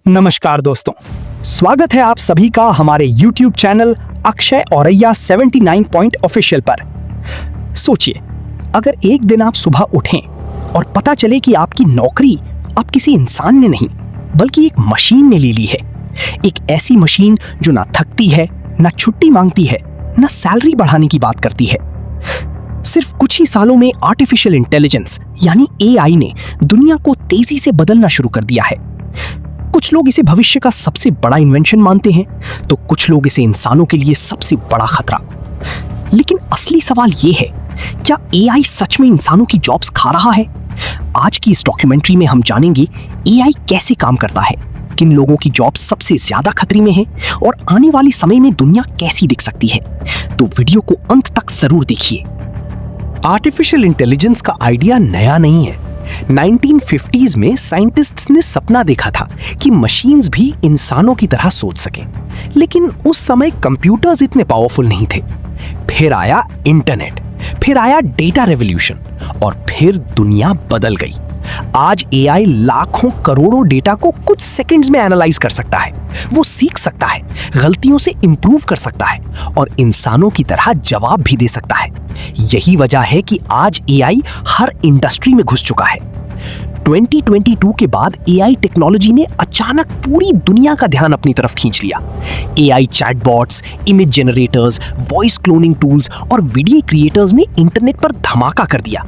नमस्कार दोस्तों, स्वागत है आप सभी का हमारे YouTube channel Akshay Auraiya 79 point official पर। सोचिए, अगर एक दिन आप सुबह उठें और पता चले कि आपकी नौकरी अब किसी इंसान ने नहीं बल्कि एक मशीन ने ले ली है। एक ऐसी मशीन जो ना थकती है, ना छुट्टी मांगती है, ना सैलरी बढ़ाने की बात करती है। सिर्फ कुछ ही सालों में आर्टिफिशियल इंटेलिजेंस यानी AI ने दुनिया को तेजी से बदलना शुरू कर दिया है। कुछ लोग इसे भविष्य का सबसे बड़ा इन्वेंशन मानते हैं, तो कुछ लोग इसे इंसानों के लिए सबसे बड़ा खतरा। लेकिन असली सवाल यह है, क्या AI सच में इंसानों की जॉब्स खा रहा है? आज की इस डॉक्यूमेंट्री में हम जानेंगे AI कैसे काम करता है, किन लोगों की जॉब्स सबसे ज्यादा खतरे में है और आने वाले समय में दुनिया कैसी दिख सकती है। तो वीडियो को अंत तक जरूर देखिए। आर्टिफिशियल इंटेलिजेंस का आइडिया नया नहीं है। 1950s में साइंटिस्ट्स ने सपना देखा था कि मशीन्स भी इंसानों की तरह सोच सकें, लेकिन उस समय कंप्यूटर्स इतने पावरफुल नहीं थे। फिर आया इंटरनेट, फिर आया डेटा रेवोल्यूशन और फिर दुनिया बदल गई। आज AI लाखों करोड़ों डेटा को कुछ सेकंड्स में एनालाइज कर सकता है। वो सीख सकता है, गलतियों से इंप्रूव कर सकता है और इंसानों की तरह जवाब भी दे सकता है। यही वजह है कि आज AI हर इंडस्ट्री में घुस चुका है। 2022 के बाद AI टेक्नोलॉजी ने अचानक पूरी दुनिया का ध्यान अपनी तरफ खींच लिया। AI chatbots, image generators, voice cloning tools और वीडियो क्रिएटर्स ने इंटरनेट पर धमाका कर दिया।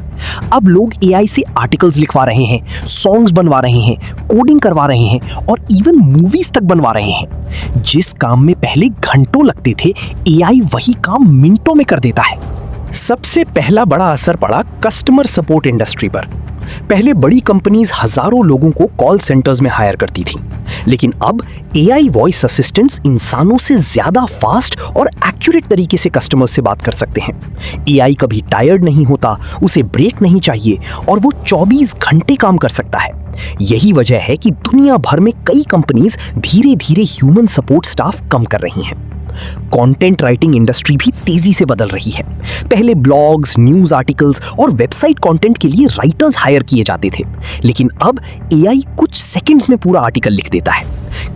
अब लोग AI से आर्टिकल्स लिखवा रहे हैं, सॉन्ग्स बनवा रहे हैं, कोडिंग करवा रहे हैं और इवन मूवीज तक बनवा रहे हैं। जिस काम में पहले घंटों लगते थे, AI वही काम मिनटों में कर देता है। सबसे पहला बड़ा असर पड़ा कस्टमर सपोर्ट इंडस्ट्री पर। पहले बड़ी कंपनीज हजारों लोगों को कॉल सेंटर्स में हायर करती थी, लेकिन अब AI वॉइस असिस्टेंट्स इंसानों से ज्यादा फास्ट और एक्यूरेट तरीके से कस्टमर्स से बात कर सकते हैं। AI कभी टायर्ड नहीं होता, उसे ब्रेक नहीं चाहिए और वो 24 घंटे काम कर सकता है। यही वजह है कि दुनिया भर में कई कंपनीज धीरे धीरे ह्यूमन सपोर्ट स्टाफ कम कर रही हैं। कंटेंट राइटिंग इंडस्ट्री भी तेजी से बदल रही है। पहले ब्लॉग्स, न्यूज आर्टिकल्स और वेबसाइट कंटेंट के लिए राइटर्स हायर किए जाते थे, लेकिन अब AI कुछ सेकंड्स में पूरा आर्टिकल लिख देता है।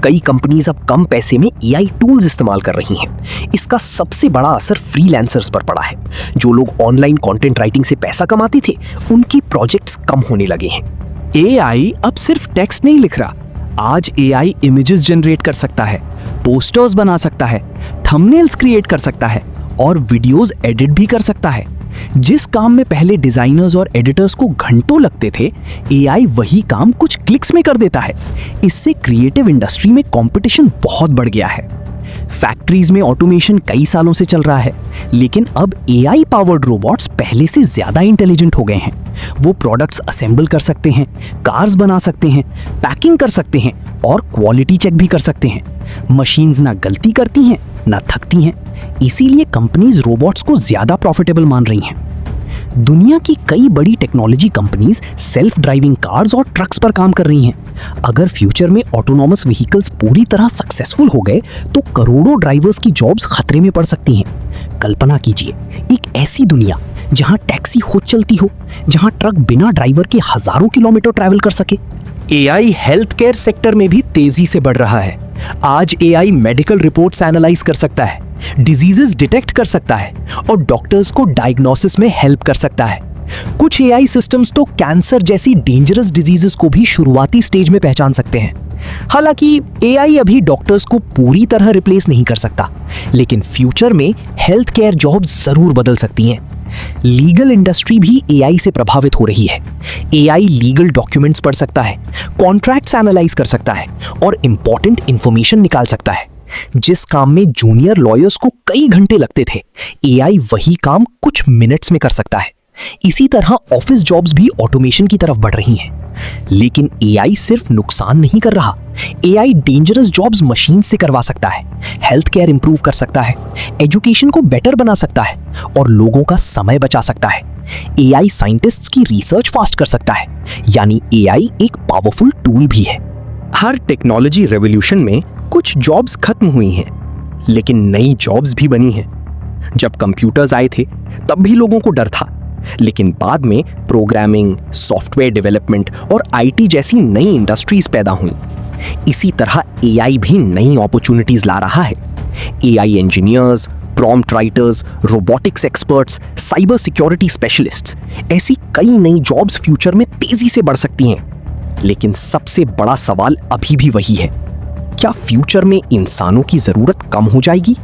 कई कंपनीज अब कम पैसे में AI टूल्स इस्तेमाल कर रही हैं। इसका सबसे बड़ा असर फ्रीलांसर्स पर पड़ा है। जो लोग ऑनलाइन कंटेंट राइटिंग से पैसा कमाते थे, उनके प्रोजेक्ट्स कम होने लगे हैं। AI अब सिर्फ टेक्स्ट नहीं लिख रहा, आज AI इमेजेस जनरेट कर सकता है, पोस्टर्स बना सकता है, थंबनेल्स क्रिएट कर सकता है और वीडियोस एडिट भी कर सकता है। जिस काम में पहले डिजाइनर्स और एडिटर्स को घंटों लगते थे, AI वही काम कुछ क्लिक्स में कर देता है। इससे क्रिएटिव इंडस्ट्री में कंपटीशन बहुत बढ़ गया है। फैक्ट्रीज में ऑटोमेशन कई सालों से चल रहा है, लेकिन अब AI पावर्ड रोबोट्स पहले से ज्यादा इंटेलिजेंट हो गए हैं। वो प्रोडक्ट्स असेंबल कर सकते हैं, कार्स बना सकते हैं, पैकिंग कर सकते हैं और क्वालिटी चेक भी कर सकते हैं। मशीन्स ना गलती करती हैं, ना थकती हैं। इसीलिए कंपनीज रोबोट्स को ज्यादा प्रॉफिटेबल मान रही हैं। दुनिया की कई बड़ी technology companies self driving cars और ट्रक्स पर काम कर रही हैं। अगर फ्यूचर में ऑटोनॉमस व्हीकल्स पूरी तरह सक्सेसफुल हो गए, तो करोड़ों ड्राइवर्स की जॉब्स खतरे में पड़ सकती हैं। कल्पना कीजिए, एक ऐसी दुनिया जहां टैक्सी खुद चलती हो, जहां ट्रक बिना ड्राइवर के हजारों किलोमीटर ट्रैवल कर सके। AI हेल्थ केयर सेक्टर में भी तेजी से बढ़ रहा है। आज AI मेडिकल रिपोर्ट्स एनालाइज कर सकता है, डिजीजेस डिटेक्ट कर सकता है और डॉक्टर्स को डायग्नोसिस में हेल्प कर सकता है। कुछ AI सिस्टम्स तो कैंसर जैसी डेंजरस डिजीजेस को भी शुरुआती स्टेज में पहचान सकते हैं। हालांकि AI अभी डॉक्टर्स को पूरी तरह रिप्लेस नहीं कर सकता, लेकिन फ्यूचर में हेल्थ केयर जॉब्स जरूर बदल सकती हैं। लीगल इंडस्ट्री भी AI से प्रभावित हो रही है। AI लीगल डॉक्यूमेंट्स पढ़ सकता है, कॉन्ट्रैक्ट्स एनालाइज कर सकता है और इंपॉर्टेंट इंफॉर्मेशन निकाल सकता है। जिस काम में जूनियर लॉयर्स को कई घंटे लगते थे, AI वही काम कुछ मिनट्स में कर सकता है। इसी तरह ऑफिस जॉब्स भी ऑटोमेशन की तरफ बढ़ रही हैं। लेकिन AI सिर्फ नुकसान नहीं कर रहा, AI डेंजरस जॉब्स मशीन से करवा सकता है, हेल्थ केयर इंप्रूव कर सकता है, एजुकेशन को बेटर बना सकता है और लोगों का समय बचा सकता है। AI साइंटिस्ट्स की रिसर्च फास्ट कर सकता है, यानी AI एक पावरफुल टूल भी है। हर टेक्नोलॉजी रेवोल्यूशन में कुछ जॉब्स खत्म हुई हैं, लेकिन नई जॉब्स भी बनी हैं। जब कंप्यूटर्स आए थे, तब भी लोगों को डर था, लेकिन बाद में प्रोग्रामिंग, सॉफ्टवेयर डेवलपमेंट और IT जैसी नई इंडस्ट्रीज पैदा हुई। इसी तरह एआई भी नई अपॉर्चुनिटीज ला रहा है। AI engineers, prompt writers, robotics experts, cyber security specialists, ऐसी कई नई जॉब्स फ्यूचर में तेजी से बढ़ सकती हैं। लेकिन सबसे बड़ा सवाल अभी भी वही है, क्या फ्यूचर में इंसानों की जरूरत कम हो जाएगी?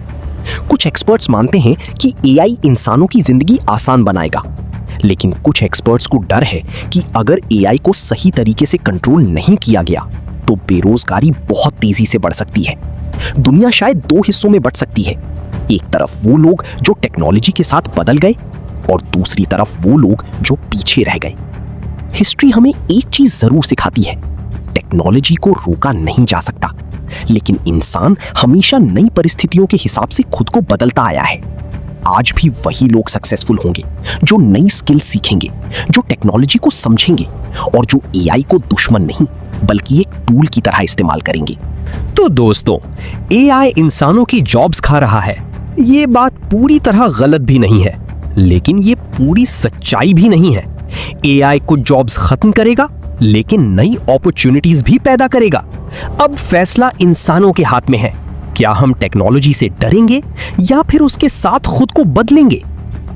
कुछ एक्सपर्ट्स मानते हैं कि एआई इंसानों की जिंदगी आसान बनाएगा, लेकिन कुछ एक्सपर्ट्स को डर है कि अगर एआई को सही तरीके से कंट्रोल नहीं किया गया तो बेरोजगारी बहुत तेजी से बढ़ सकती है। दुनिया शायद दो हिस्सों में बट सकती है, एक तरफ वो लोग जो टेक्नोलॉजी के साथ बदल गए और दूसरी तरफ वो लोग जो पीछे रह गए। हिस्ट्री हमें एक चीज जरूर सिखाती है, टेक्नोलॉजी को रोका नहीं जा सकता, लेकिन इंसान हमेशा नई परिस्थितियों के हिसाब से खुद को बदलता आया है। आज भी वही लोग सक्सेसफुल होंगे जो नई स्किल सीखेंगे, जो टेक्नोलॉजी को समझेंगे और जो एआई को दुश्मन नहीं बल्कि एक टूल की तरह इस्तेमाल करेंगे। तो दोस्तों, एआई इंसानों की जॉब्स खा रहा है, ये बात पूरी तरह गलत भी नहीं है, लेकिन ये पूरी सच्चाई भी नहीं है। एआई कुछ जॉब्स खत्म करेगा, लेकिन नई अपॉर्चुनिटीज भी पैदा करेगा। अब फैसला इंसानों के हाथ में है, क्या हम टेक्नोलॉजी से डरेंगे या फिर उसके साथ खुद को बदलेंगे?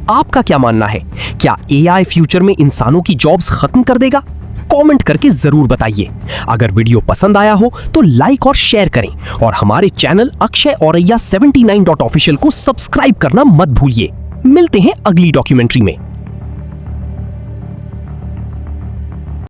आपका क्या मानना है? क्या एआई फ्यूचर में इंसानों की जॉब्स खत्म कर देगा? कमेंट करके जरूर बताइए। अगर वीडियो पसंद आया हो तो लाइक और शेयर करें और हमारे चैनल अक्षय औरैया 79.official को सब्सक्राइब करना मत भूलिए। मिलते हैं अगली डॉक्यूमेंट्री में।